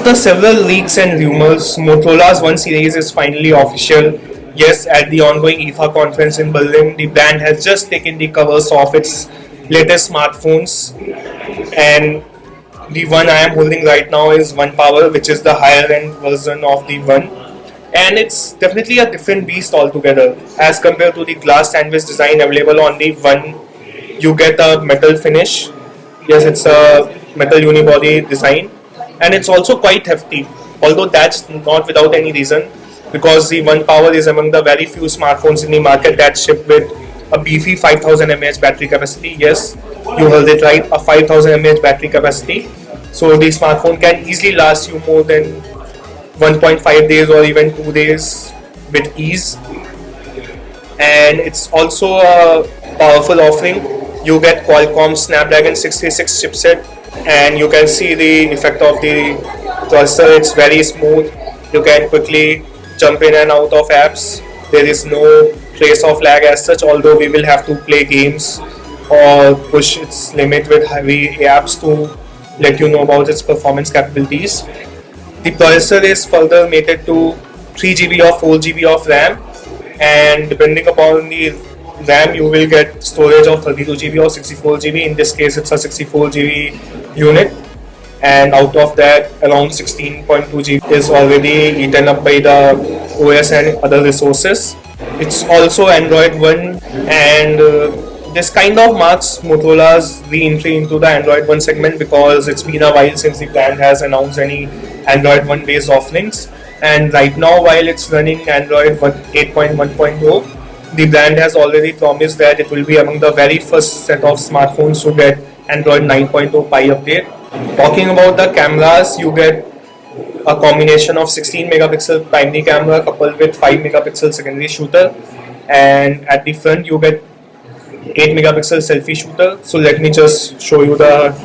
After several leaks and rumors, Motorola's One series is finally official. Yes, at the ongoing IFA conference in Berlin, the brand has just taken the covers off its latest smartphones, and the one I am holding right now is One Power, which is the higher end version of the One, and it's definitely a different beast altogether as compared to the glass sandwich design available on the One. You get a metal finish. Yes, it's a metal unibody design, and it's also quite hefty. Although that's not without any reason, because the One Power is among the very few smartphones in the market that ship with a beefy 5000 mAh battery capacity. Yes, you heard it right, a 5000 mAh battery capacity. So the smartphone can easily last you more than 1.5 days or even 2 days with ease. And it's also a powerful offering. You get Qualcomm Snapdragon 636 chipset, and you can see the effect of the processor. It's very smooth. You can quickly jump in and out of apps. There is no trace of lag as such, although we will have to play games or push its limit with heavy apps to let you know about its performance capabilities. The processor is further mated to 3GB or 4GB of RAM, and depending upon the RAM, you will get storage of 32GB or 64GB. In this case, it's a 64GB unit, and out of that, around 16.2GB is already eaten up by the OS and other resources. It's also Android One, and this kind of marks Motorola's re-entry into the Android One segment, because it's been a while since the brand has announced any Android One based offerings. And right now, while it's running Android 8.1.0, the brand has already promised that it will be among the very first set of smartphones to get Android 9.0 Pie update. Talking about the cameras, you get a combination of 16 megapixel primary camera coupled with 5 megapixel secondary shooter, and at the front you get 8 megapixel selfie shooter. So let me just show you the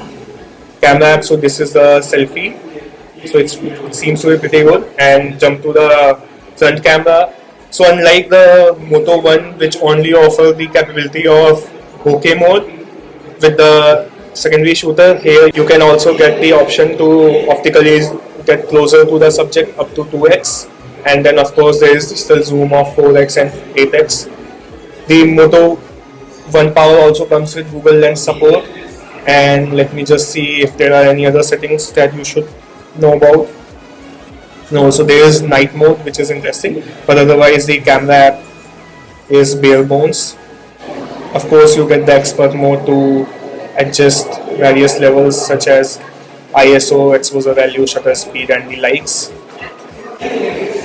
camera app. So this is the selfie. So it seems to be pretty good, and jump to the front camera. So unlike the Moto One, which only offers the capability of bokeh mode with the secondary shooter, here you can also get the option to optically get closer to the subject up to 2x, and then of course there is still zoom of 4x and 8x. The Moto One Power also comes with Google Lens support, and let me just see if there are any other settings that you should know about. No, so there is night mode, which is interesting, but otherwise the camera app is bare bones. Of course, you get the expert mode to adjust various levels such as ISO, exposure value, shutter speed, and the likes.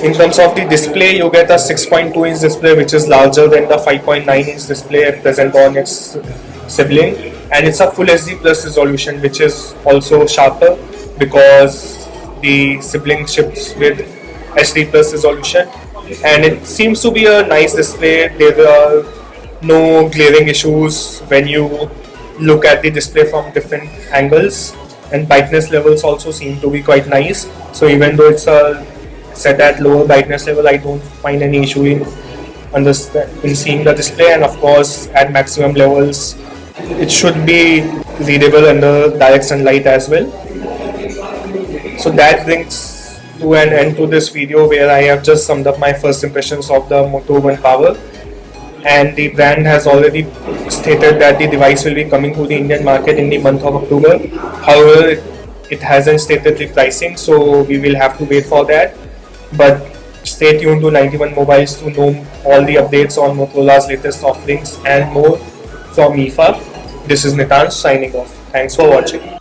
In terms of the display, you get a 6.2-inch display, which is larger than the 5.9-inch display present on its sibling, and it's a full HD plus resolution, which is also sharper because the sibling ships with HD plus resolution, and it seems to be a nice display. There are no glaring issues when you look at the display from different angles, and brightness levels also seem to be quite nice. So even though it's set at lower brightness level, I don't find any issue in seeing the display, and of course at maximum levels it should be readable under direct sunlight as well. So that brings to an end to this video, where I have just summed up my first impressions of the Moto One Power, and the brand has already stated that the device will be coming to the Indian market in the month of October. However, it hasn't stated the pricing, so we will have to wait for that. But stay tuned to 91 Mobiles to know all the updates on Motorola's latest offerings and more from IFA. This is Nitan signing off. Thanks for watching.